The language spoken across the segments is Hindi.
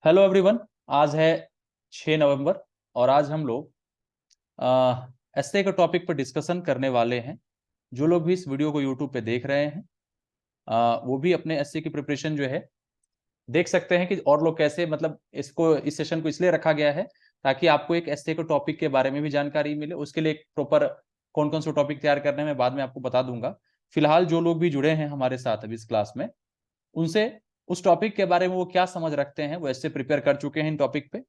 Hello everyone. आज है 6 नवंबर और आज हम लोग एसए के टॉपिक पर डिस्कशन करने वाले हैं। जो लोग भी इस वीडियो को यूट्यूब पे देख रहे हैं वो भी अपने एसए की प्रिपरेशन जो है देख सकते हैं कि और लोग कैसे, मतलब इसको, इस सेशन को इसलिए रखा गया है ताकि आपको एक एसए के टॉपिक के बारे में भी जानकारी मिले। उसके लिए एक प्रॉपर कौन कौन से टॉपिक तैयार करने में बाद में आपको बता दूंगा। फिलहाल जो लोग भी जुड़े हैं हमारे साथ अभी इस क्लास में, उनसे उस टॉपिक के बारे में वो क्या समझ रखते हैं, वो ऐसे प्रिपेयर कर चुके हैं इन टॉपिक पे,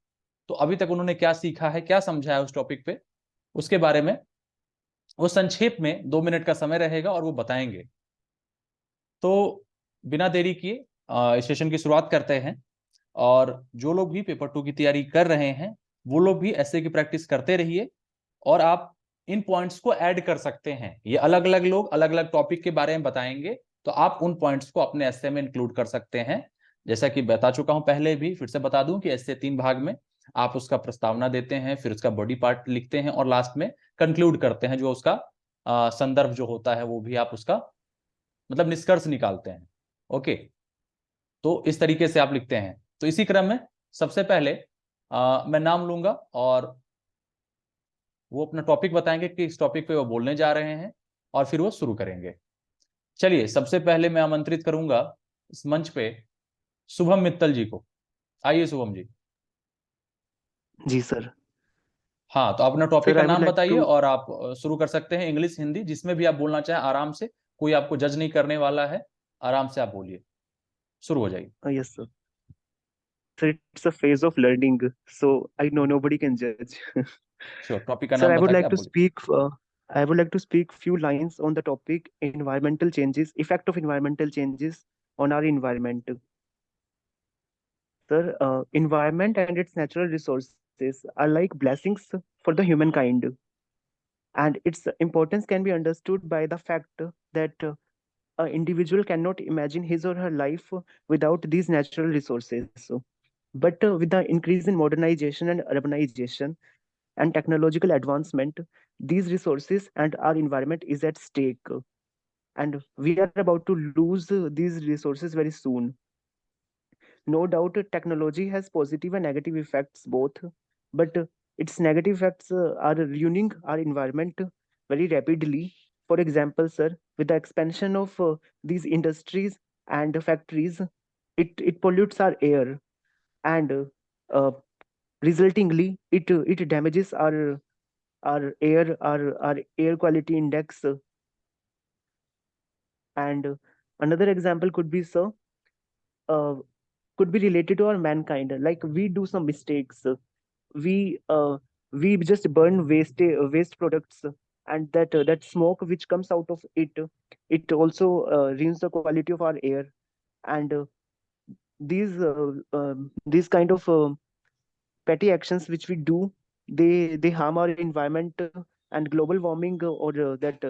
तो अभी तक उन्होंने क्या सीखा है, क्या समझा है उस टॉपिक पे, उसके बारे में वो संक्षेप में 2 मिनट का समय रहेगा और वो बताएंगे। तो बिना देरी किए इस सेशन की शुरुआत करते हैं। और जो लोग भी पेपर 2 की तैयारी कर रहे हैं वो लोग भी ऐसे की प्रैक्टिस करते रहिए और आप इन पॉइंट्स को ऐड कर सकते हैं। ये अलग अलग लोग अलग अलग टॉपिक के बारे में बताएंगे, तो आप उन पॉइंट्स को अपने एस्से में इंक्लूड कर सकते हैं। जैसा कि बता चुका हूं पहले भी, फिर से बता दूं कि एस्से 3 भाग में आप उसका प्रस्तावना देते हैं, फिर उसका बॉडी पार्ट लिखते हैं और लास्ट में कंक्लूड करते हैं। जो उसका संदर्भ जो होता है वो भी आप उसका मतलब निष्कर्ष निकालते हैं। ओके, तो इस तरीके से आप लिखते हैं। तो इसी क्रम में सबसे पहले मैं नाम लूंगा और वो अपना टॉपिक बताएंगे कि इस टॉपिक पे वो बोलने जा रहे हैं और फिर वो शुरू करेंगे। चलिए, सबसे पहले मैं आमंत्रित करूंगा इस मंच पे शुभम मित्तल जी को। आइए शुभम जी। जी सर। हाँ, तो आप अपना टॉपिक सर का आई वुड नाम लाइक बताइए टू और आप शुरू कर सकते हैं। इंग्लिश हिंदी जिसमें भी आप बोलना चाहें आराम से, कोई आपको जज नहीं करने वाला है। आराम से आप बोलिए, शुरू हो जाइए। Yes sir. Sir it's a phase of learning, so I know nobody can जज। श्योर, टॉपिक का सर नाम आई वुड बता के लाइक आप टू बोलिए। Speak I would like to speak few lines on the topic environmental changes, effect of environmental changes on our environment. Sir, environment and its natural resources are like blessings for the humankind, and its importance can be understood by the fact that an individual cannot imagine his or her life without these natural resources. But with the increase in modernization and urbanization and technological advancement, these resources and our environment is at stake. And we are about to lose these resources very soon. No doubt, technology has positive and negative effects both, but its negative effects are ruining our environment very rapidly. For example, sir, with the expansion of these industries and factories, it pollutes our air, and uh, resultingly, it damages our air quality index. And another example could be, sir, uh, could be related to our mankind. Like we do some mistakes, we uh, we just burn waste products, and that smoke which comes out of it, it also ruins the quality of our air. And these kind of petty actions which we do, they harm our environment, and global warming, or that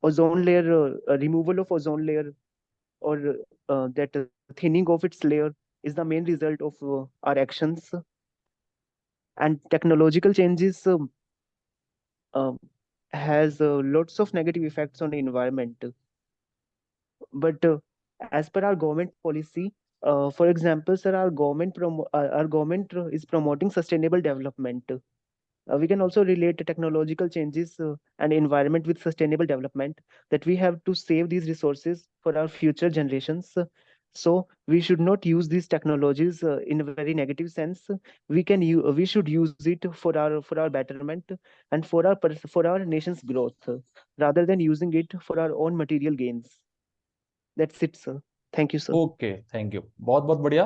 ozone layer, removal of ozone layer, or that thinning of its layer is the main result of our actions. And technological changes uh, has lots of negative effects on the environment. But as per our government policy, for example, sir, our government is promoting sustainable development. We can also relate to technological changes and environment with sustainable development, that we have to save these resources for our future generations. So we should not use these technologies in a very negative sense. We should use it for our betterment and for our nation's growth, rather than using it for our own material gains. That's it, sir. Thank you, sir. Okay, thank you, बहुत बहुत बढ़िया।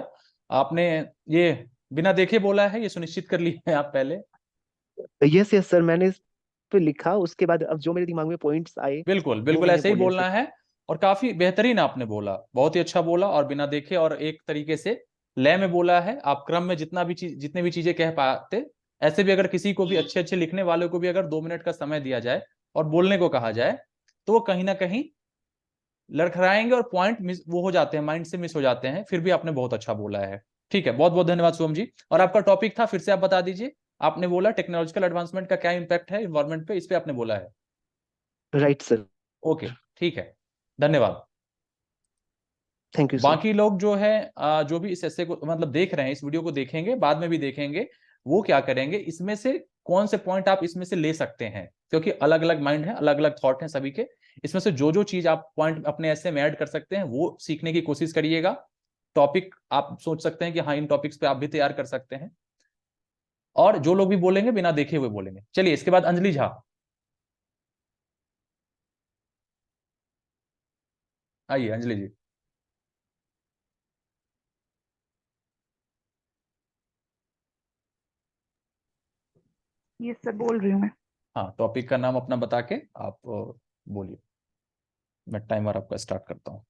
आपने ये बिना देखे बोला है, ये सुनिश्चित कर लिया है आप पहले। यस यस सर, मैंने इस पे लिखा, उसके बाद अब जो मेरे दिमाग में पॉइंट्स आए बिल्कुल वो बिल्कुल मैंने ऐसे ही बोले बोलना सर। है। और काफी बेहतरीन आपने बोला, बहुत ही अच्छा बोला और बिना देखे और एक तरीके से लय में बोला है। आप क्रम में जितने भी चीजें कह पाते, ऐसे भी अगर किसी को भी अच्छे अच्छे लिखने वाले को भी अगर 2 मिनट का समय दिया जाए और बोलने को कहा जाए तो वो कहीं ना कहीं लड़खड़ाएंगे और पॉइंट मिस वो हो जाते हैं, माइंड से मिस हो जाते हैं। फिर भी आपने बहुत अच्छा बोला है। ठीक है, बहुत बहुत धन्यवाद शुभम जी। और आपका टॉपिक था, फिर से आप बता दीजिए। आपने बोला टेक्नोलॉजिकल एडवांसमेंट का क्या इंपैक्ट है इन्वायरमेंट पे, इस पे आपने बोला है। Right sir. ओके, ठीक है, धन्यवाद। Thank you, sir. बाकी लोग जो है जो भी इस ऐसे को मतलब देख रहे हैं, इस वीडियो को देखेंगे, बाद में भी देखेंगे, वो क्या करेंगे, इसमें से कौन से पॉइंट आप इसमें से ले सकते हैं, क्योंकि अलग अलग माइंड है, अलग अलग थॉट है सभी के। इसमें से जो जो चीज आप पॉइंट अपने ऐसे में ऐड कर सकते हैं वो सीखने की कोशिश करिएगा। टॉपिक आप सोच सकते हैं कि हाँ इन टॉपिक्स पे आप भी तैयार कर सकते हैं, और जो लोग भी बोलेंगे बिना देखे हुए बोलेंगे। चलिए इसके बाद अंजलि झा, आइए अंजलि जी। ये सब बोल रही हूँ मैं। हाँ, टॉपिक का नाम अपना बता के आप बोलिए। मैं टाइमर आपका स्टार्ट करता हूँ।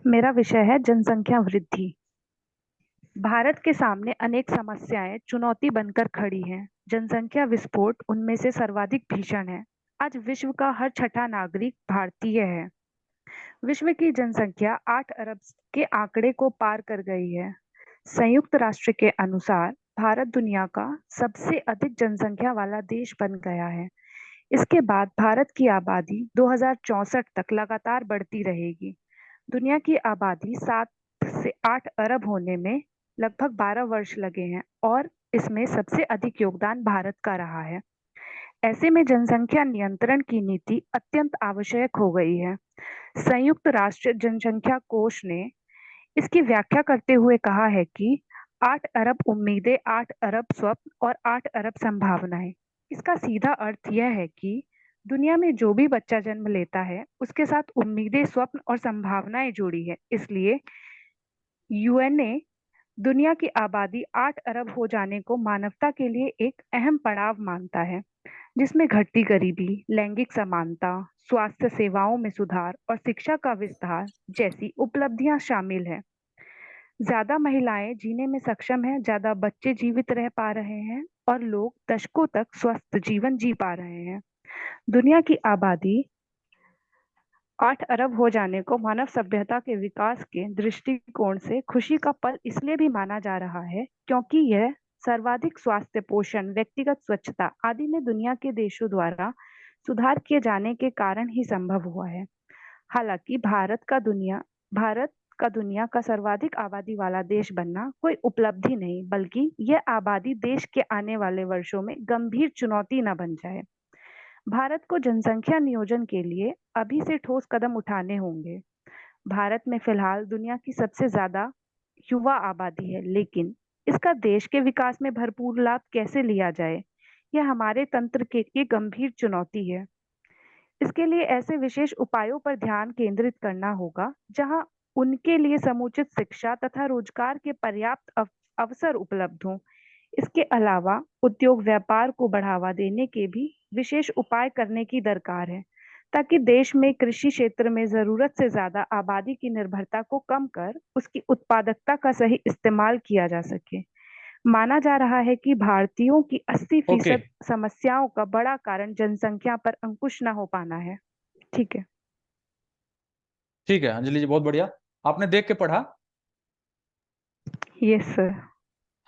मेरा विषय है जनसंख्या वृद्धि। भारत के सामने अनेक समस्याएं चुनौती बनकर खड़ी हैं। जनसंख्या विस्फोट उनमें से सर्वाधिक भीषण है। आज विश्व का हर छठा नागरिक भारतीय है। विश्व की जनसंख्या 8 अरब के आंकड़े को पार कर गई है। संयुक्त राष्ट्र के अनुसार भारत दुनिया का सबसे अधिक जनसंख्या वाला देश बन गया है। इसके बाद भारत की आबादी 2064 तक लगातार बढ़ती रहेगी। दुनिया की आबादी 7 से 8 अरब होने में लगभग 12 वर्ष लगे हैं और इसमें सबसे अधिक योगदान भारत का रहा है। ऐसे में जनसंख्या नियंत्रण की नीति अत्यंत आवश्यक हो गई है। संयुक्त राष्ट्र जनसंख्या कोष ने इसकी व्याख्या करते हुए कहा है कि 8 अरब उम्मीदें, 8 अरब स्वप्न और 8 अरब संभावनाएं। इसका सीधा अर्थ यह है कि दुनिया में जो भी बच्चा जन्म लेता है उसके साथ उम्मीदें, स्वप्न और संभावनाएं जुड़ी है। इसलिए यूएन ने दुनिया की आबादी 8 अरब हो जाने को मानवता के लिए एक अहम पड़ाव मानता है, जिसमें घटती गरीबी, लैंगिक समानता, स्वास्थ्य सेवाओं में सुधार और शिक्षा का विस्तार जैसी उपलब्धियां शामिल हैं। ज्यादा महिलाएं जीने में सक्षम हैं, ज्यादा बच्चे जीवित रह पा रहे हैं और लोग दशकों तक स्वस्थ जीवन जी पा रहे हैं। दुनिया की आबादी 8 अरब हो जाने को मानव सभ्यता के विकास के दृष्टिकोण से खुशी का पल इसलिए भी माना जा रहा है क्योंकि यह सर्वाधिक स्वास्थ्य, पोषण, व्यक्तिगत स्वच्छता आदि में दुनिया के देशों द्वारा सुधार किए जाने के कारण ही संभव हुआ है। हालांकि भारत का दुनिया का सर्वाधिक आबादी वाला देश बनना कोई उपलब्धि नहीं, बल्कि यह आबादी देश के आने वाले वर्षों में गंभीर चुनौती न बन जाए। भारत को जनसंख्या नियोजन के लिए अभी से ठोस कदम उठाने होंगे। भारत में फिलहाल दुनिया की सबसे ज्यादा युवा आबादी है, लेकिन इसका देश के विकास में भरपूर लाभ कैसे लिया जाए, यह हमारे तंत्र की गंभीर चुनौती है। इसके लिए ऐसे विशेष उपायों पर ध्यान केंद्रित करना होगा जहां उनके लिए समुचित शिक्षा तथा रोजगार के पर्याप्त अवसर उपलब्ध हों। इसके अलावा उद्योग व्यापार को बढ़ावा देने के भी विशेष उपाय करने की दरकार है, ताकि देश में कृषि क्षेत्र में जरूरत से ज्यादा आबादी की निर्भरता को कम कर उसकी उत्पादकता का सही इस्तेमाल किया जा सके। माना जा रहा है कि भारतीयों की 80% ओके, समस्याओं का बड़ा कारण जनसंख्या पर अंकुश न हो पाना है। ठीक है। ठीक है अंजलि जी, बहुत बढ़िया। आपने देख के पढ़ा? Yes sir.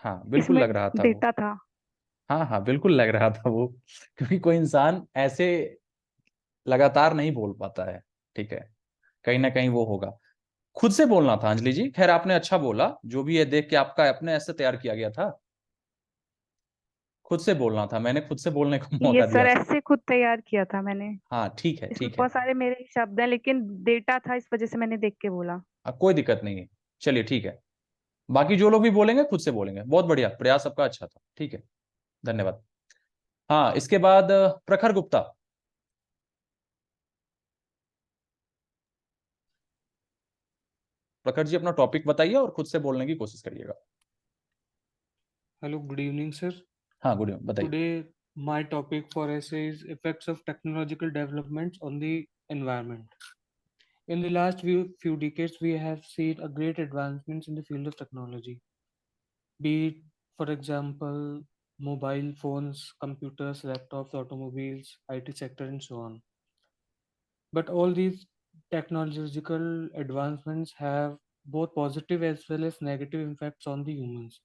हाँ बिल्कुल इसमें लग रहा था वो। डेटा था। हाँ हाँ बिल्कुल लग रहा था वो, क्योंकि कोई इंसान ऐसे लगातार नहीं बोल पाता है। ठीक है, कहीं ना कहीं वो होगा। खुद से बोलना था अंजलि जी, खैर आपने अच्छा बोला, जो भी है देख के आपका अपने ऐसे तैयार किया गया था। खुद से बोलना था, मैंने खुद से बोलने को ये मौका सर दिया था। ऐसे खुद तैयार किया था मैंने। हाँ ठीक है इसमें ठीक है। बहुत सारे मेरे शब्द हैं, लेकिन डेटा था, इस वजह से मैंने देख के बोला। कोई दिक्कत नहीं है। चलिए ठीक है, बाकी जो लोग भी बोलेंगे खुद से बोलेंगे। बहुत बढ़िया, प्रयास सबका अच्छा था। ठीक है, धन्यवाद। हाँ, इसके बाद प्रखर गुप्ता। प्रखर जी अपना टॉपिक बताइए और खुद से बोलने की कोशिश करिएगा। Hello, good evening, sir. हाँ गुड इवनिंग, बताइए। Today, my topic for essay is effects of technological developments on the environment. In the last few decades, we have seen a great advancements in the field of technology. Be it, for example, mobile phones, computers, laptops, automobiles, IT sector, and so on. But all these technological advancements have both positive as well as negative impacts on the humans.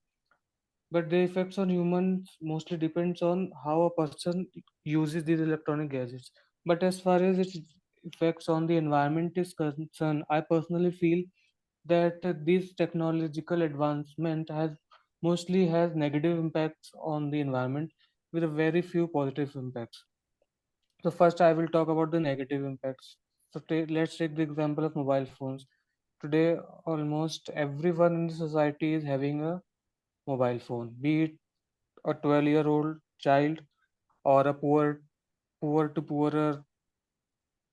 But the effects on humans mostly depends on how a person uses these electronic gadgets. But as far as effects on the environment is concerned, I personally feel that this technological advancement mostly has negative impacts on the environment with a very few positive impacts. So first I will talk about the negative impacts. So let's take the example of mobile phones. Today almost everyone in the society is having a mobile phone, be it a 12-year-old child or a poor to poorer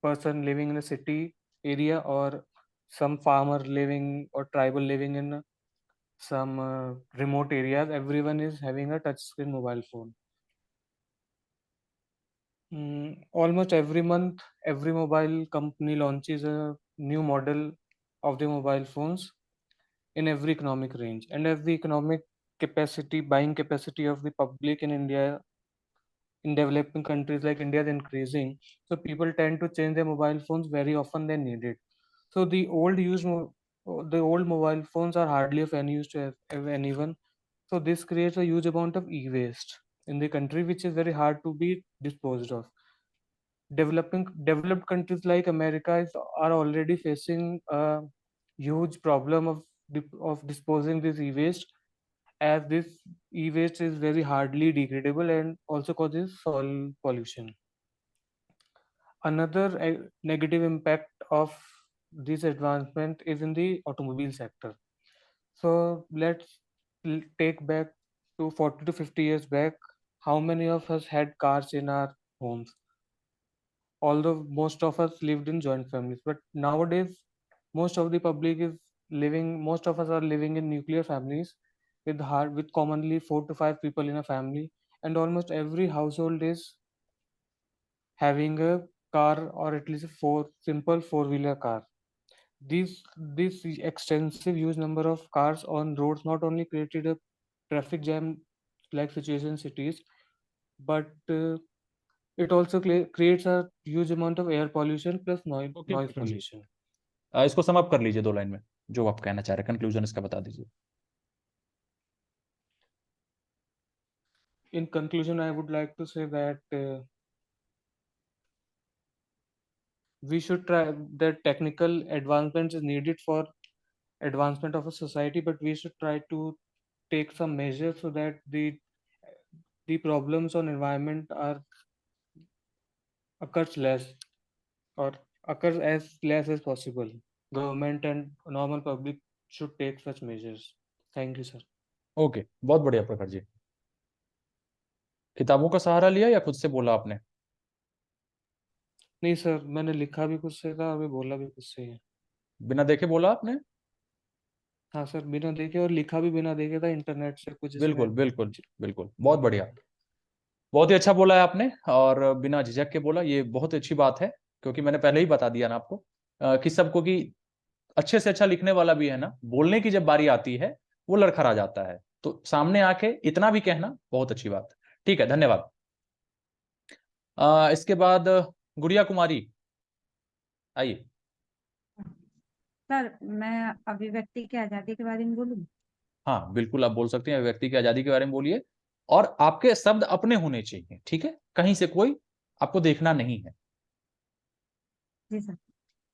person living in a city area, or some farmer living or tribal living in some remote areas. Everyone is having a touchscreen mobile phone. Almost every month, every mobile company launches a new model of the mobile phones in every economic range. And as the economic buying capacity of the public in India, in developing countries like India is increasing, so people tend to change their mobile phones very often than needed. So the old mobile phones are hardly of any use to anyone. So this creates a huge amount of e-waste in the country, which is very hard to be disposed of. Developed countries like America are already facing a huge problem of disposing this e-waste, as this e-waste is very hardly degradable and also causes soil pollution. Another negative impact of this advancement is in the automobile sector. So let's take back to 40 to 50 years back. How many of us had cars in our homes? Although most of us lived in joint families, but nowadays most of us are living in nuclear families with commonly 4 to 5 people in a family, and almost every household is having a car, or at least a simple four-wheeler car. This extensive huge number of cars on roads not only created a traffic jam like situation in cities, but it also creates a huge amount of air pollution plus noise प्रखर जी pollution. इसको सम अप कर लीजिए 2 लाइन में, जो आप कहना चाह रहे हैं, कंक्लूजन इसका बता दीजिए. In conclusion, I would like to say that we should try that technical advancements is needed for advancement of a society, but we should try to take some measures so that the problems on environment occurs less, or occurs as less as possible. Government and normal public should take such measures. Thank you, sir. Okay, बहुत बढ़िया प्रखर जी. किताबों का सहारा लिया या खुद से बोला आपने? नहीं सर, मैंने लिखा भी खुद से था और मैं बोला भी खुद से ही है. बिना देखे बोला आपने? हाँ सर, बिना देखे और लिखा भी बिना देखे था, इंटरनेट से कुछ इसमें बिल्कुल बिल्कुल बिल्कुल, बहुत बढ़िया, बहुत ही अच्छा बोला है आपने, और बिना झिझक के बोला. ये बहुत अच्छी बात है, क्योंकि मैंने पहले ही बता दिया ना आपको कि सबको कि अच्छे से अच्छा लिखने वाला भी है ना, बोलने की जब बारी आती है वो लड़खड़ा जाता है. तो सामने आके इतना भी कहना बहुत अच्छी बात है. ठीक है, धन्यवाद. इसके बाद गुड़िया कुमारी, आइए. सर, मैं अभिव्यक्ति की आजादी के बारे में बोलूं? हाँ बिल्कुल, आप बोल सकते हैं. व्यक्ति की आजादी के बारे में बोलिए, और आपके शब्द अपने होने चाहिए, ठीक है? कहीं से कोई आपको देखना नहीं है. जी सर.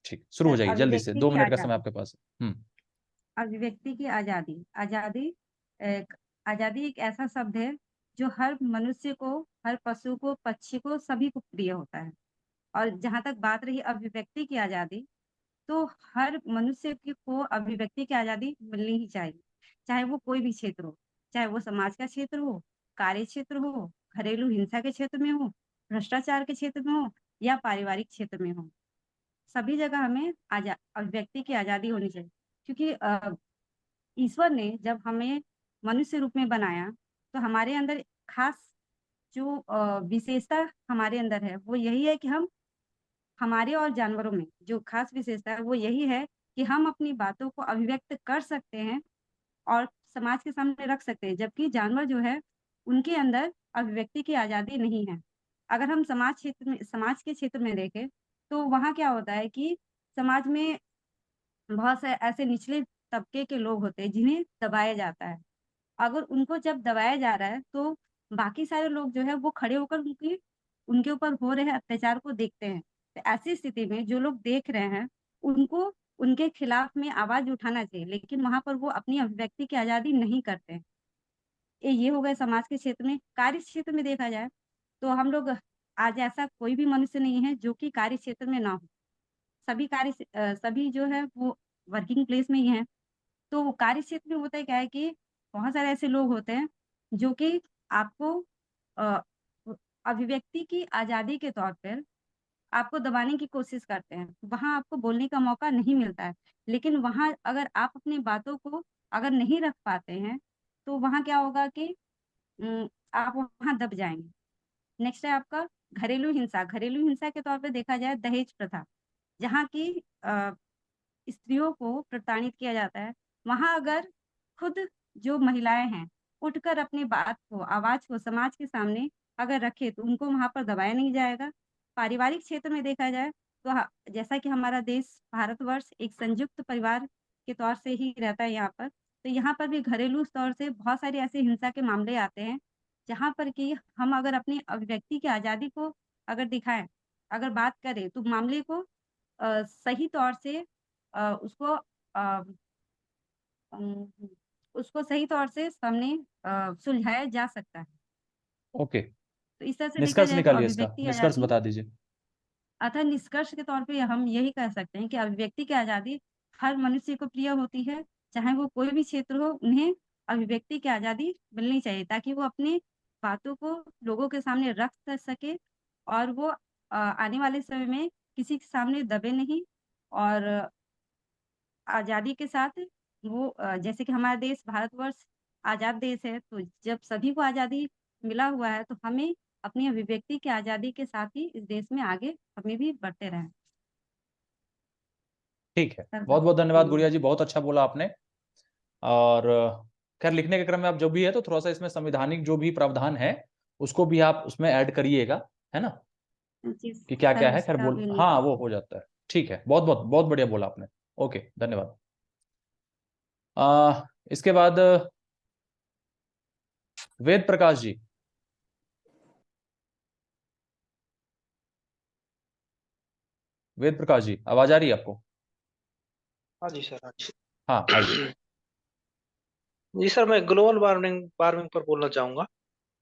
ठीक, शुरू हो सर, जाइए जल्दी से, अभिव्यक्ति 2 की मिनट का समय आजादी. आपके पास है. अभिव्यक्ति की आजादी. आजादी एक ऐसा शब्द है जो हर मनुष्य को, हर पशु को, पक्षी को, सभी को प्रिय होता है. और जहां तक बात रही अभिव्यक्ति की आजादी, तो हर मनुष्य को अभिव्यक्ति की आजादी मिलनी ही चाहिए, चाहे वो कोई भी क्षेत्र हो, चाहे वो समाज का क्षेत्र हो, कार्य क्षेत्र हो, घरेलू हिंसा के क्षेत्र में हो, भ्रष्टाचार के क्षेत्र में हो, या पारिवारिक क्षेत्र में हो. सभी जगह हमें अभिव्यक्ति की आजादी होनी चाहिए, क्योंकि ईश्वर ने जब हमें मनुष्य रूप में बनाया, तो हमारे अंदर खास जो विशेषता हमारे अंदर है, वो यही है कि हमारे और जानवरों में जो खास विशेषता है वो यही है कि हम अपनी बातों को अभिव्यक्त कर सकते हैं और समाज के सामने रख सकते हैं, जबकि जानवर जो है उनके अंदर अभिव्यक्ति की आजादी नहीं है. अगर हम समाज के क्षेत्र में देखें, तो वहाँ क्या होता है कि समाज में बहुत से ऐसे निचले तबके के लोग होते हैं जिन्हें दबाया जाता है. अगर उनको जब दबाया जा रहा है, तो बाकी सारे लोग जो है वो खड़े होकर उनके ऊपर हो रहे अत्याचार को देखते हैं. तो ऐसी स्थिति में जो लोग देख रहे हैं उनको उनके खिलाफ में आवाज उठाना चाहिए, लेकिन वहां पर वो अपनी अभिव्यक्ति की आजादी नहीं करते हैं। ये हो गए समाज के क्षेत्र में। कार्य क्षेत्र में देखा जाए तो हम लोग आज ऐसा कोई भी मनुष्य नहीं है जो कि कार्य क्षेत्र में ना हो। सभी जो है वो वर्किंग प्लेस में ही हैं। तो कार्य क्षेत्र में होता है क्या है कि बहुत सारे ऐसे लोग होते हैं जो कि आपको अ, अभिव्यक्ति की आज़ादी के तौर पर आपको दबाने की कोशिश करते हैं। वहाँ आपको बोलने का मौका नहीं मिलता है। लेकिन वहाँ अगर आप अपनी बातों को अगर नहीं रख पाते हैं, तो वहाँ क्या होगा कि आप वहाँ दब जाएँगे। नेक्स्ट है आपका घरेलू हिंसा। घरेलू हिंसा के तौर पे देखा जाए दहेज प्रथा, जहाँ की स्त्रियों को प्रताड़ित किया जाता है। वहाँ अगर खुद जो महिलाएँ हैं, उठकर अपनी बात को, आवाज़ को समाज के सामने अगर रखें, तो उनको वहाँ पर दबाया नहीं जाएगा। पारिवारिक क्षेत्र में देखा जाए तो जैसा कि हमारा देश भारतवर्ष एक संयुक्त परिवार के तौर से ही रहता है यहाँ पर, तो यहाँ पर भी घरेलू तौर से बहुत सारे ऐसे हिंसा के मामले आते हैं, जहाँ पर कि हम अगर अपनी अभिव्यक्ति की आज़ादी को अगर दिखाएँ, अगर बात करें, तो मामले को सही तौर से उसको उम, उसको सही तौर से सामने सुलझाया जा सकता है। ओके, तो इस तरह से देखा निष्कर्ष जाए तो निकालिए इसका, अभिव्यक्ति निष्कर्ष आज़ादी, बता दीजिए। अतः निष्कर्ष के तौर पे हम यही कह सकते हैं कि अभिव्यक्ति की आज़ादी हर मनुष्य को प्रिय होती है, चाहे वो कोई भी क्षेत्र हो, उन्हें अभिव्यक्ति की आज़ादी मिलनी चाहिए ताकि वो अपनी बातों को लोगों के सामने रख सके और वो आने वाले समय में किसी के सामने दबे नहीं और आज़ादी के साथ वो जैसे कि हमारा देश भारतवर्ष आज़ाद देश है, तो जब सभी को आज़ादी मिला हुआ है, तो हमें अपनी अभिव्यक्ति की आज़ादी के साथ ही इस देश में आगे हमें भी बढ़ते रहें। ठीक है, सर बहुत बहुत धन्यवाद धन्यवाद। गुड़िया जी, बहुत अच्छा बोला आपने। और खैर लिखने के क्रम में आप जब भी है तो थोड़ा सा इसमें संवैधानिक जो भी प्रावधान है उसको भी आप उसमें ऐड करिएगा, है ना, जी, कि क्या सर क्या है। खैर उसका बोल, भी नहीं हाँ कर वो हो जाता है। ठीक है, बहुत बहुत बहुत बढ़िया बोला आपने। ओके, धन्यवाद। इसके बाद वेद प्रकाश जी। वेद प्रकाश जी, आवाज आ रही है आपको? हाँ जी सर, अच्छा। हाँ आइए। जी सर, मैं ग्लोबल वार्मिंग वार्मिंग पर बोलना चाहूंगा।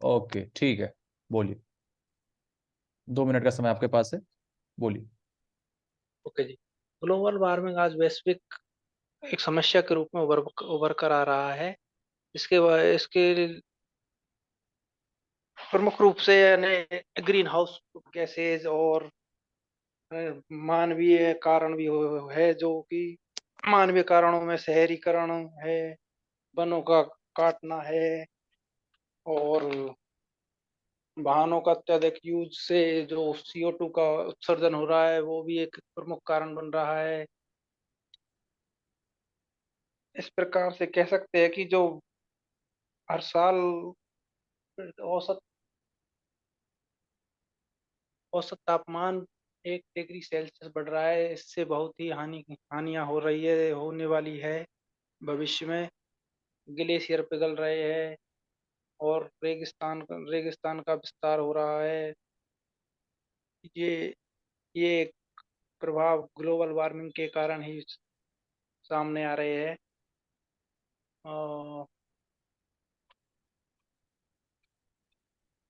ओके ठीक है, बोलिए, 2 मिनट का समय आपके पास है, बोलिए। ओके जी। ग्लोबल वार्मिंग आज वैश्विक एक समस्या के रूप में उभर कर आ रहा है। इसके प्रमुख रूप से यानी ग्रीन हाउस गैसेज और मानवीय कारण भी है, जो कि मानवीय कारणों में शहरीकरण है, वनों का काटना है और वाहनों का अत्यधिक यूज से जो CO2 का उत्सर्जन हो रहा है वो भी एक प्रमुख कारण बन रहा है। इस प्रकार से कह सकते हैं कि जो हर साल औसत औसत तापमान 1 डिग्री सेल्सियस बढ़ रहा है। इससे बहुत ही हानियां होने वाली है भविष्य में। ग्लेशियर पिघल रहे हैं और रेगिस्तान का विस्तार हो रहा है। ये ये एक प्रभाव ग्लोबल वार्मिंग के कारण ही सामने आ रहे हैं। अ,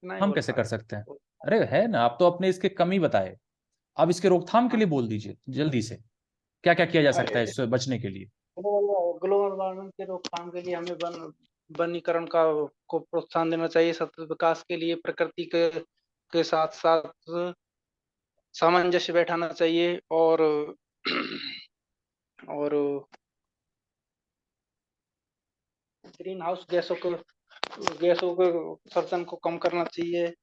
इतना ही हम बोल कैसे पा कर रहा सकते हैं? हूँ। अरे है ना, आप तो अपने इसके कमी बताए, अब इसके रोकथाम के लिए बोल दीजिए जल्दी से, क्या क्या किया जा सकता है इससे बचने के लिए? ग्लोबल वार्मिंग के रोकथाम के लिए हमें वनीकरण को प्रोत्साहन देना चाहिए। सतत विकास के लिए प्रकृति के साथ साथ सामंजस्य बैठाना चाहिए और ग्रीन हाउस गैसों के उत्सर्जन को कम करना चाहिए।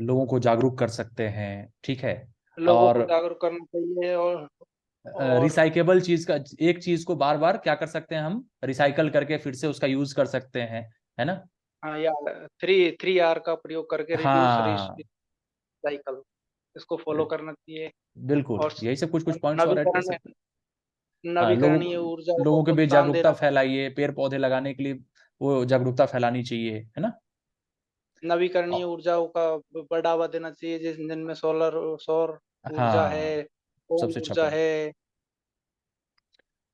लोगों को जागरूक कर सकते हैं, ठीक है। लोगों और को जागरूक करना चाहिए और रिसाइकेबल चीज का, एक चीज को बार बार क्या कर सकते हैं हम, रिसाइकल करके फिर से उसका यूज कर सकते हैं, है ना। हाँ, या 3R का प्रयोग करके रिड्यूस हाँ रिसाइकल, इसको फॉलो करना चाहिए। बिल्कुल, और यही सब कुछ कुछ पॉइंट्स और ऐड कर नवीकरण सकते हैं। हाँ, नवीकरणीय ऊर्जाओं को लोगों के बीच प्रोत्साहन जागरूकता देना। फैलाइए, पेड़ पौधे लगाने के लिए वो जागरूकता फैलानी चाहिए, है ना। नवीकरणीय ऊर्जाओं का बढ़ावा देना चाहिए, जिनमें सौर ऊर्जा हाँ, है, पवन सबसे अच्छा ऊर्जा पॉइंट। है।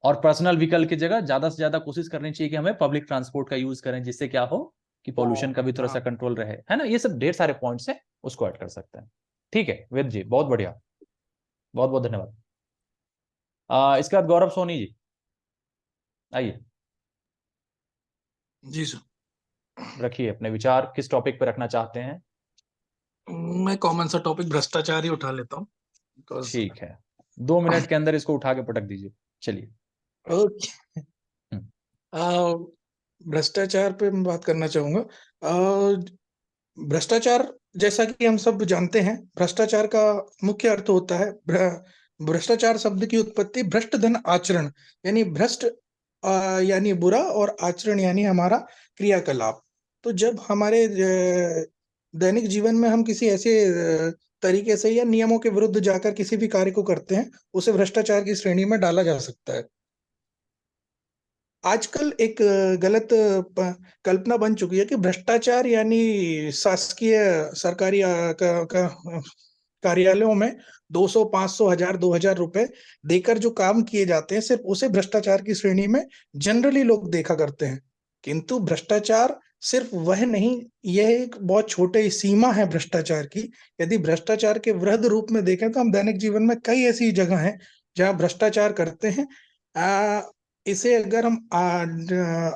और पर्सनल व्हीकल की जगह ज्यादा से ज्यादा कोशिश करनी चाहिए कि हमें पब्लिक ट्रांसपोर्ट का यूज करें, जिससे क्या हो कि पोल्यूशन का भी थोड़ा सा कंट्रोल रहे, है ना। ये सब ढेर सारे पॉइंट्स है, उसको ऐड कर सकते हैं। ठीक है वेद जी, बहुत बढ़िया, बहुत बहुत धन्यवाद। इसके बाद गौरव सोनी जी, आइए, जी सर। रखिए अपने विचार, किस टॉपिक पे रखना चाहते हैं। मैं कॉमन सा टॉपिक भ्रष्टाचार ही उठा लेता हूँ बिकॉज ठीक है, 2 मिनट के अंदर इसको उठा के पटक दीजिए, चलिए। ओके। भ्रष्टाचार पे मैं बात करना चाहूंगा। भ्रष्टाचार, जैसा कि हम सब जानते हैं, भ्रष्टाचार का मुख्य अर्थ होता है भ्रष्टाचार शब्द की उत्पत्ति भ्रष्ट धन आचरण, यानी भ्रष्ट यानी बुरा, और आचरण यानी हमारा क्रियाकलाप। तो जब हमारे दैनिक जीवन में हम किसी ऐसे तरीके से या नियमों के विरुद्ध जाकर किसी भी कार्य को करते हैं, उसे भ्रष्टाचार की श्रेणी में डाला जा सकता है। आजकल एक गलत कल्पना बन चुकी है कि भ्रष्टाचार यानी शासकीय सरकारी कार्यालयों में 200, 500, 1000, 2000 रुपए देकर जो काम किए जाते हैं, सिर्फ उसे भ्रष्टाचार की श्रेणी में जनरली लोग देखा करते हैं। किंतु भ्रष्टाचार सिर्फ वह नहीं, यह एक बहुत छोटे सीमा है भ्रष्टाचार की। यदि भ्रष्टाचार के वृहद रूप में देखें तो हम दैनिक जीवन में कई ऐसी जगह हैं जहां भ्रष्टाचार करते हैं। इसे अगर हम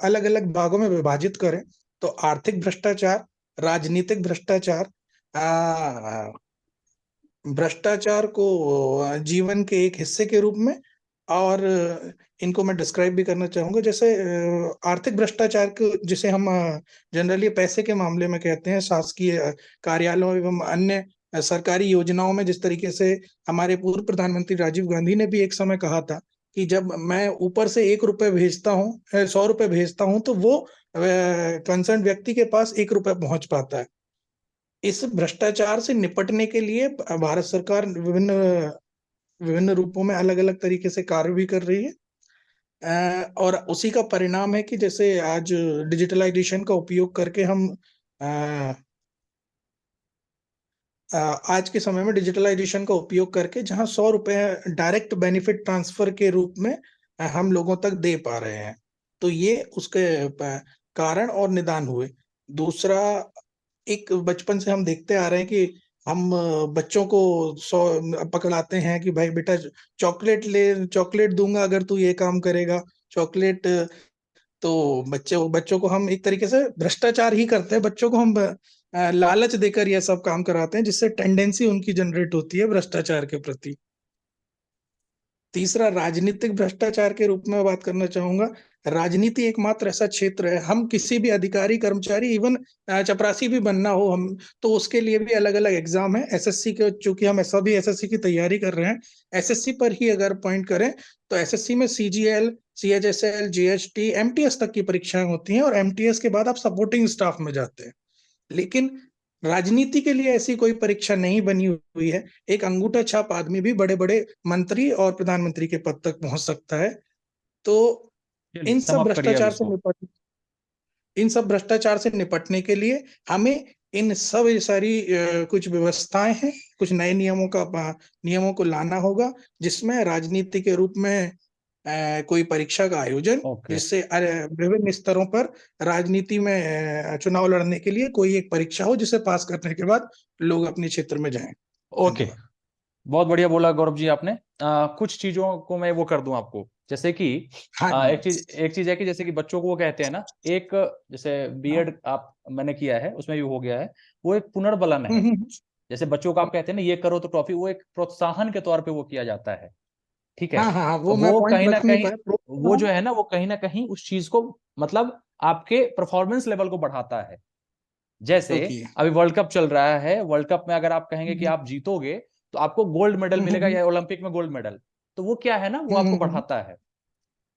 अलग अलग भागों में विभाजित करें तो आर्थिक भ्रष्टाचार, राजनीतिक भ्रष्टाचार, भ्रष्टाचार को जीवन के एक हिस्से के रूप में, और इनको मैं डिस्क्राइब भी करना चाहूंगा। जैसे आर्थिक भ्रष्टाचार को, जिसे हम जनरली पैसे के मामले में कहते हैं, शासकीय कार्यालयों एवं अन्य सरकारी योजनाओं में, जिस तरीके से हमारे पूर्व प्रधानमंत्री राजीव गांधी ने भी एक समय कहा था कि जब मैं ऊपर से 1 रुपए भेजता हूँ, 100 रुपए भेजता हूँ, तो वो कंसर्न व्यक्ति के पास 1 रुपए पहुंच पाता है। इस भ्रष्टाचार से निपटने के लिए भारत सरकार विभिन्न विभिन्न रूपों में अलग अलग तरीके से कार्य भी कर रही है। और उसी का परिणाम है कि जैसे आज डिजिटलाइजेशन का उपयोग करके हम आज के समय में डिजिटलाइजेशन का उपयोग करके जहां 100 रुपए डायरेक्ट बेनिफिट ट्रांसफर के रूप में हम लोगों तक दे पा रहे हैं, तो ये उसके कारण और निदान हुए। दूसरा, एक बचपन से हम देखते आ रहे हैं कि हम बच्चों को पकड़ाते हैं कि भाई बेटा चॉकलेट दूंगा अगर तू ये काम करेगा, चॉकलेट। तो बच्चों को हम एक तरीके से भ्रष्टाचार ही करते हैं, बच्चों को हम लालच देकर यह सब काम कराते हैं, जिससे टेंडेंसी उनकी जनरेट होती है भ्रष्टाचार के प्रति। तीसरा, राजनीतिक भ्रष्टाचार के रूप में बात करना चाहूंगा। राजनीति एकमात्र ऐसा क्षेत्र है, हम किसी भी अधिकारी, कर्मचारी, इवन चपरासी भी बनना हो हम, तो उसके लिए भी अलग अलग एग्जाम है। एसएससी के, चूंकि हम ऐसा भी एसएससी की तैयारी कर रहे हैं, एसएससी पर ही अगर पॉइंट करें तो एसएससी में सीजीएल, सीएचएसएल, जीएसटी, एमटीएस तक की परीक्षाएं होती हैं, और एमटीएस के बाद आप सपोर्टिंग स्टाफ में जाते हैं। लेकिन राजनीति के लिए ऐसी कोई परीक्षा नहीं बनी हुई है। एक अंगूठा छाप आदमी भी बड़े बड़े मंत्री और प्रधानमंत्री के पद तक पहुंच सकता है। तो इन सब समाप्त करिए अब भ्रष्टाचार से निपटने के लिए हमें इन सब सारी कुछ व्यवस्थाएं हैं, कुछ नए नियमों को लाना होगा, जिसमें राजनीति के रूप में कोई परीक्षा का आयोजन, जिससे विभिन्न स्तरों पर राजनीति में चुनाव लड़ने के लिए कोई एक परीक्षा हो, जिसे पास करने के बाद लोग अपने क्षेत्र में जाएं। ओके, बहुत बढ़िया बोला गौरव जी आपने। कुछ चीजों को मैं वो कर दूं आपको, जैसे कि एक चीज है कि जैसे कि बच्चों को वो कहते हैं ना, एक जैसे बीएड मैंने किया है, उसमें भी हो गया है, वो एक पुनर्बलन है। जैसे बच्चों को आप कहते हैं ना ये करो तो ट्रॉफी, वो एक प्रोत्साहन के तौर पे वो किया जाता है। ठीक है, वो कहीं ना कहीं, वो जो है ना, वो कहीं ना कहीं उस चीज को, मतलब आपके परफॉर्मेंस लेवल को बढ़ाता है। जैसे अभी वर्ल्ड कप चल रहा है, वर्ल्ड कप में अगर आप कहेंगे कि आप जीतोगे तो आपको गोल्ड मेडल मिलेगा, या ओलंपिक में गोल्ड मेडल, तो वो क्या है ना, वो आपको बढ़ाता है।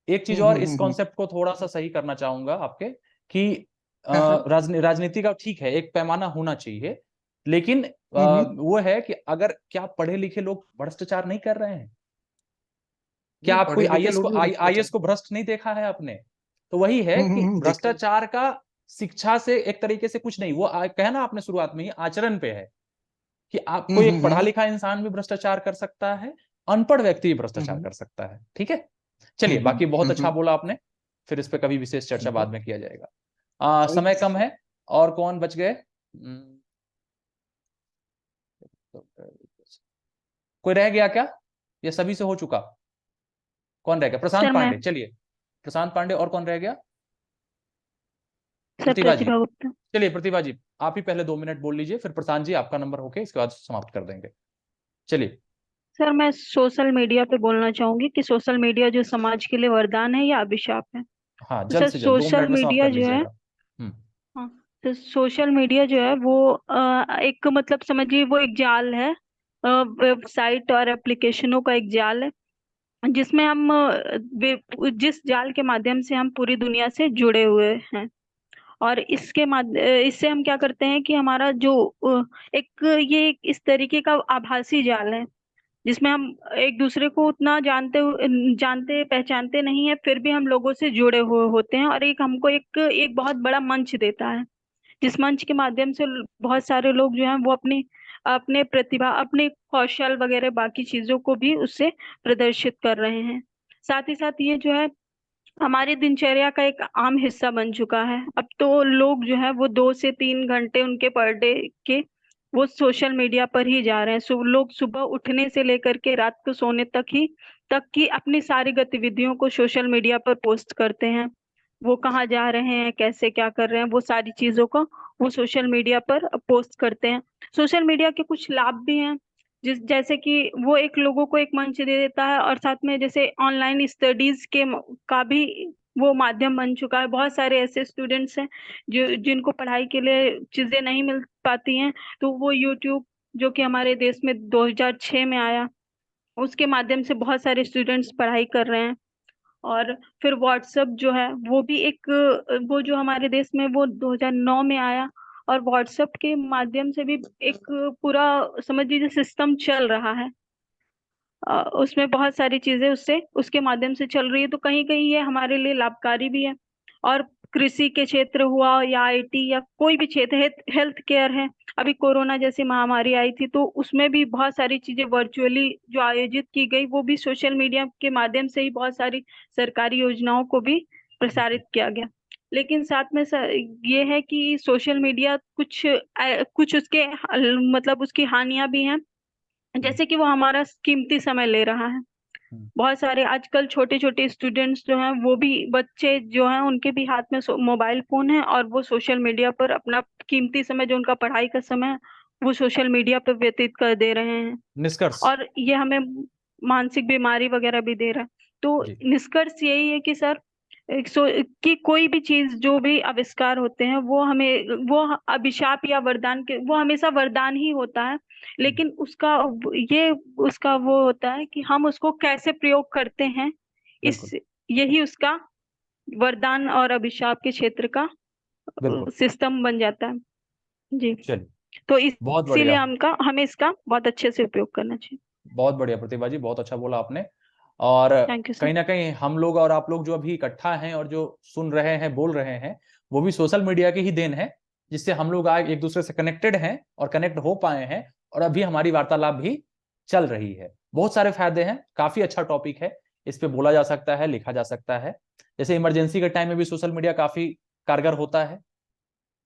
एक चीज और, इस कॉन्सेप्ट को थोड़ा सा सही करना चाहूंगा आपके, कि राजनीति का ठीक है एक पैमाना होना चाहिए, लेकिन वो है कि अगर क्या पढ़े लिखे लोग भ्रष्टाचार नहीं कर रहे हैं? क्या आप कोई आईएएस को भ्रष्ट नहीं देखा है आपने? तो वही है कि भ्रष्टाचार का शिक्षा से एक तरीके से कुछ नहीं, वो कहा ना आपने शुरुआत में ही, आचरण पे है कि आप कोई एक पढ़ा लिखा इंसान भी भ्रष्टाचार कर सकता है, अनपढ़ व्यक्ति भी भ्रष्टाचार कर सकता है। ठीक है, चलिए, बाकी बहुत अच्छा बोला आपने, फिर इस पे कभी विशेष चर्चा बाद में किया जाएगा। समय कम है, और कौन बच गए? कोई रह गया क्या, ये सभी से हो चुका? कौन रह गया? प्रशांत पांडे, चलिए प्रशांत पांडे, और कौन रह गया? प्रतिभा जी। चलिए प्रतिभा जी, आप ही पहले 2 मिनट बोल लीजिए, फिर प्रशांत जी आपका नंबर होके इसके बाद समाप्त कर देंगे। चलिए। सर, मैं सोशल मीडिया पे बोलना चाहूंगी कि सोशल मीडिया जो समाज के लिए वरदान है या अभिशाप है। हाँ, तो जल्द सर से जल्द 2 सोशल मिनट में समाप्त मीडिया कर जो है, लीजिएगा। हाँ, तो सोशल मीडिया जो है वो एक मतलब समझिए वो एक जाल है, वेबसाइट और एप्लीकेशनों का एक जाल है, जिसमें हम जिस जाल के माध्यम से हम पूरी दुनिया से जुड़े हुए हैं। और इससे हम क्या करते हैं कि हमारा जो ये एक इस तरीके का आभासी जाल है, जिसमें हम एक दूसरे को उतना जानते पहचानते नहीं है, फिर भी हम लोगों से जुड़े हुए होते हैं, और एक हमको एक बहुत बड़ा मंच देता है, जिस मंच के माध्यम से बहुत सारे लोग जो हैं वो अपनी अपने प्रतिभा, अपने कौशल वगैरह बाकी चीजों को भी उससे प्रदर्शित कर रहे हैं। साथ ही साथ ये जो है हमारी दिनचर्या का एक आम हिस्सा बन चुका है। अब तो लोग जो है वो 2 से 3 घंटे उनके पर डे के वो सोशल मीडिया पर ही जा रहे हैं। लोग सुबह उठने से लेकर के रात को सोने तक की अपनी सारी गतिविधियों को सोशल मीडिया पर पोस्ट करते हैं। वो कहाँ जा रहे हैं, कैसे क्या कर रहे हैं, वो सारी चीजों को वो सोशल मीडिया पर पोस्ट करते हैं। सोशल मीडिया के कुछ लाभ भी हैं, जैसे कि वो एक लोगों को एक मंच दे देता है, और साथ में जैसे ऑनलाइन स्टडीज का भी वो माध्यम बन चुका है। बहुत सारे ऐसे स्टूडेंट्स हैं जिनको पढ़ाई के लिए चीजें नहीं मिल पाती हैं, तो वो यूट्यूब, जो कि हमारे देश में 2006 में आया, उसके माध्यम से बहुत सारे स्टूडेंट्स पढ़ाई कर रहे हैं। और फिर व्हाट्सएप जो है वो भी वो जो हमारे देश में वो 2009 में आया, और व्हाट्सएप के माध्यम से भी एक पूरा समझ लीजिए सिस्टम चल रहा है। उसमें बहुत सारी चीजें उसके माध्यम से चल रही है, तो कहीं कहीं ये हमारे लिए लाभकारी भी है। और कृषि के क्षेत्र हुआ या आईटी या कोई भी क्षेत्र, हेल्थ केयर है, अभी कोरोना जैसी महामारी आई थी तो उसमें भी बहुत सारी चीजें वर्चुअली जो आयोजित की गई, वो भी सोशल मीडिया के माध्यम से ही बहुत सारी सरकारी योजनाओं को भी प्रसारित किया गया। लेकिन साथ में ये है कि सोशल मीडिया कुछ उसके मतलब उसकी हानियां भी हैं, जैसे कि वो हमारा कीमती समय ले रहा है। बहुत सारे आजकल छोटे छोटे स्टूडेंट्स जो हैं, वो भी बच्चे जो हैं, उनके भी हाथ में मोबाइल फोन है, और वो सोशल मीडिया पर अपना कीमती समय, जो उनका पढ़ाई का समय है, वो सोशल मीडिया पर व्यतीत कर दे रहे हैं। निष्कर्ष, और ये हमें मानसिक बीमारी वगैरह भी दे रहा है। तो निष्कर्ष यही है कि सर, कि कोई भी चीज, जो भी आविष्कार होते हैं, वो अभिशाप या वरदान वो हमेशा वरदान ही होता है, लेकिन उसका वो होता है कि हम उसको कैसे प्रयोग करते हैं, यही उसका वरदान और अभिशाप के क्षेत्र का सिस्टम बन जाता है। जी, तो इसीलिए हमें इसका बहुत अच्छे से उपयोग करना चाहिए। बहुत बढ़िया प्रतिभा जी, बहुत अच्छा बोला आपने। और कहीं ना कहीं हम लोग और आप लोग जो अभी इकट्ठा हैं और जो सुन रहे हैं, बोल रहे हैं, वो भी सोशल मीडिया की ही देन है, जिससे हम लोग आज एक दूसरे से कनेक्टेड हैं और कनेक्ट हो पाए हैं, और अभी हमारी वार्तालाप भी चल रही है। बहुत सारे फायदे हैं, काफी अच्छा टॉपिक है, इस पे बोला जा सकता है, लिखा जा सकता है। जैसे इमरजेंसी के टाइम में भी सोशल मीडिया काफी कारगर होता है।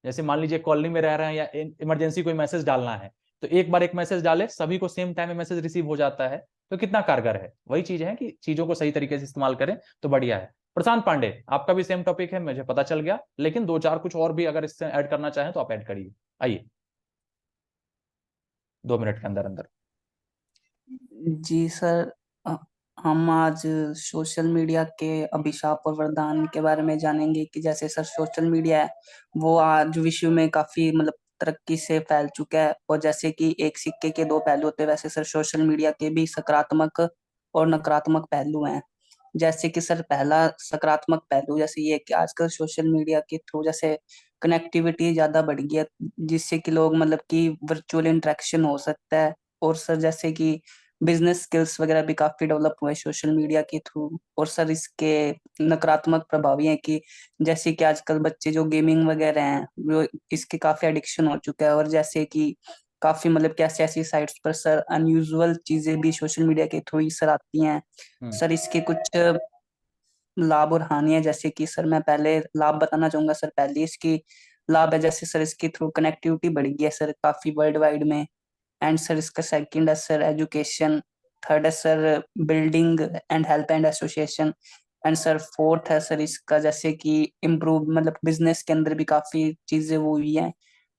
जैसे मान लीजिए कॉलोनी में रह रहे हैं या इमरजेंसी कोई मैसेज डालना है, तो एक बार एक मैसेज डाले, सभी को सेम टाइम में मैसेज रिसीव हो जाता है, तो कितना कारगर है। वही चीज है कि चीजों को सही तरीके से इस्तेमाल करें तो बढ़िया है। प्रशांत पांडे, आपका भी सेम टॉपिक है, मुझे पता चल गया, लेकिन 2-4 कुछ और भी अगर इससे ऐड करना चाहें तो आप ऐड करिए। आइए, 2 मिनट के अंदर अंदर। जी सर, हम आज सोशल मीडिया के अभिशाप और वरदान के बारे में जानेंगे कि जैसे सर सोशल मीडिया है वो आज विश्व में काफी मतलब तरक्की से फैल चुका है, और जैसे कि एक सिक्के के 2 पहलू होते हैं, वैसे सर सोशल मीडिया के भी सकारात्मक और नकारात्मक पहलू हैं। जैसे कि सर पहला सकारात्मक पहलू जैसे ये कि आजकल सोशल मीडिया के थ्रू जैसे कनेक्टिविटी ज्यादा बढ़ गई है, जिससे कि लोग मतलब कि वर्चुअल इंटरेक्शन हो सकता है। और सर जैसे कि बिजनेस स्किल्स वगैरह भी काफी डेवलप हुए सोशल मीडिया के थ्रू। और सर इसके नकारात्मक प्रभाव ये हैं कि जैसे कि आजकल बच्चे जो गेमिंग वगैरह हैं वो इसके काफी एडिक्शन हो चुका है, और जैसे कि काफी मतलब कैसे ऐसी साइट्स पर सर अनयूजुअल चीजें भी सोशल मीडिया के थ्रू ही सर आती हैं। सर इसके कुछ लाभ और हानि है, जैसे कि सर मैं पहले लाभ बताना चाहूंगा। सर पहले इसकी लाभ है, जैसे सर इसके थ्रू कनेक्टिविटी बढ़ गई है सर काफी वर्ल्ड वाइड में। एंड सर इसका सेकंड है सर एजुकेशन। थर्ड है sir building and help and association. And sir fourth है सर इसका जैसे कि इम्प्रूव मतलब बिजनेस के अंदर भी काफी चीजें वो हुई हैं।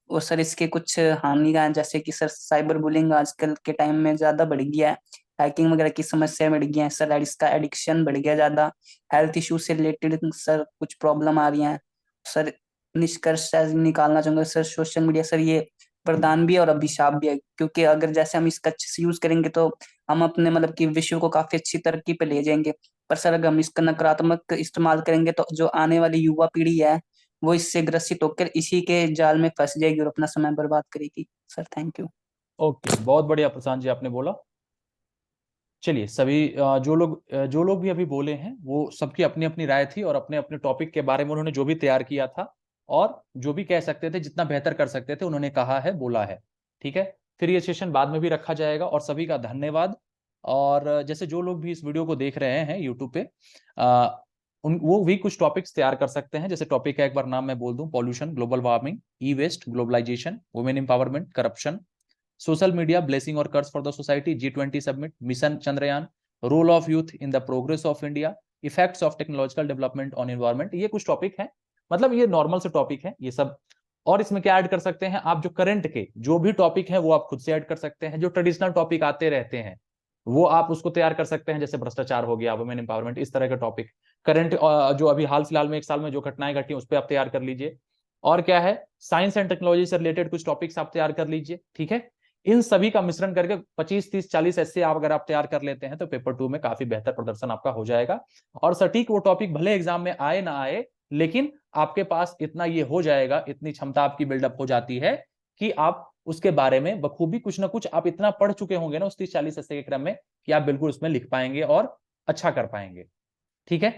और सर इसके कुछ हानि हैं, जैसे कि सर साइबर बुलिंग आजकल के टाइम में ज्यादा बढ़ गया है, हैकिंग वगैरह की समस्या बढ़ गई है सर, इसका एडिक्शन बढ़ गया ज्यादा, हेल्थ इशू से रिलेटेड सर कुछ प्रॉब्लम आ रही हैं। सर निष्कर्ष निकालना चाहूंगा सर, सोशल मीडिया सर ये वरदान भी है और अभिशाप भी है, क्योंकि अगर जैसे हम इसका अच्छे से यूज करेंगे तो हम अपने मतलब कि विश्व को काफी अच्छी तरक्की पे ले जाएंगे। पर सर अगर हम इसका नकारात्मक इस्तेमाल करेंगे तो जो आने वाली युवा पीढ़ी है वो इससे ग्रसित होकर इसी के जाल में फंस जाएगी और अपना समय बर्बाद करेगी। Sir thank you. ओके, बहुत बढ़िया प्रशांत जी आपने बोला। चलिए सभी जो लोग भी अभी बोले हैं वो सबकी अपनी अपनी राय थी और अपने अपने टॉपिक के बारे में उन्होंने जो भी तैयार किया था और जो भी कह सकते थे, जितना बेहतर कर सकते थे उन्होंने कहा है, बोला है। ठीक है, फिर ये सेशन बाद में भी रखा जाएगा और सभी का धन्यवाद। और जैसे जो लोग भी इस वीडियो को देख रहे हैं यूट्यूब पे वो भी कुछ टॉपिक्स तैयार कर सकते हैं। जैसे टॉपिक का एक बार नाम मैं बोल दूं, pollution, global warming, e waste, globalisation, women empowerment, corruption, social media, blessing और curse for the society, G20 summit, mission Chandrayaan, role of youth in the progress of India, effects of technological development on environment. ये कुछ टॉपिक हैं, मतलब ये नॉर्मल से टॉपिक है ये सब। और इसमें क्या ऐड कर सकते हैं आप, जो करंट के जो भी टॉपिक है वो आप खुद से ऐड कर सकते हैं। जो ट्रेडिशनल टॉपिक आते रहते हैं वो आप उसको तैयार कर सकते हैं, जैसे भ्रष्टाचार हो गया, वुमेन एम्पावरमेंट, इस तरह के टॉपिक। करंट जो अभी हाल फिलहाल में 1 साल में जो घटनाएं घटी उस पर आप तैयार कर लीजिए। और क्या है, साइंस एंड टेक्नोलॉजी से रिलेटेड कुछ टॉपिक्स आप तैयार कर लीजिए। ठीक है, इन सभी का मिश्रण करके 25, 30, 40 ऐसे आप अगर आप तैयार कर लेते हैं तो पेपर 2 में काफी बेहतर प्रदर्शन आपका हो जाएगा। और सटीक वो टॉपिक भले एग्जाम में आए ना आए, लेकिन आपके पास इतना ये हो जाएगा, इतनी क्षमता आपकी बिल्डअप हो जाती है कि आप उसके बारे में बखूबी कुछ ना कुछ आप इतना पढ़ चुके होंगे ना उस 30-40 ऐसे के क्रम में कि आप बिल्कुल उसमें लिख पाएंगे और अच्छा कर पाएंगे। ठीक है,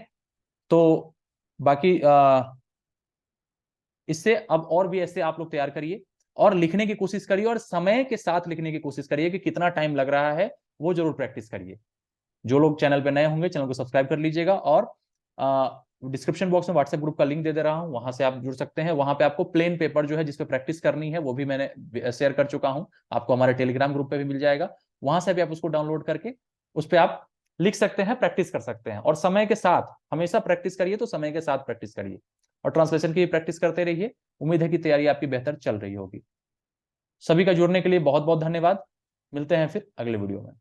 तो बाकी इससे अब और भी ऐसे आप लोग तैयार करिए और लिखने की कोशिश करिए, और समय के साथ लिखने की कोशिश करिए कि कितना टाइम लग रहा है वो जरूर प्रैक्टिस करिए। जो लोग चैनल पे नए होंगे चैनल को सब्सक्राइब कर लीजिएगा, और डिस्क्रिप्शन बॉक्स में व्हाट्सएप ग्रुप का लिंक दे दे रहा हूं, वहां से आप जुड़ सकते हैं। वहां पे आपको प्लेन पेपर जो है जिसपे प्रैक्टिस करनी है वो भी मैंने शेयर कर चुका हूं, आपको हमारे टेलीग्राम ग्रुप पे भी मिल जाएगा। वहां से भी आप उसको डाउनलोड करके उस पर आप लिख सकते हैं, प्रैक्टिस कर सकते हैं। और समय के साथ हमेशा प्रैक्टिस करिए, तो समय के साथ प्रैक्टिस करिए और ट्रांसलेशन की प्रैक्टिस करते रहिए। उम्मीद है कि तैयारी आपकी बेहतर चल रही होगी। सभी का जुड़ने के लिए बहुत बहुत धन्यवाद। मिलते हैं फिर अगले वीडियो में।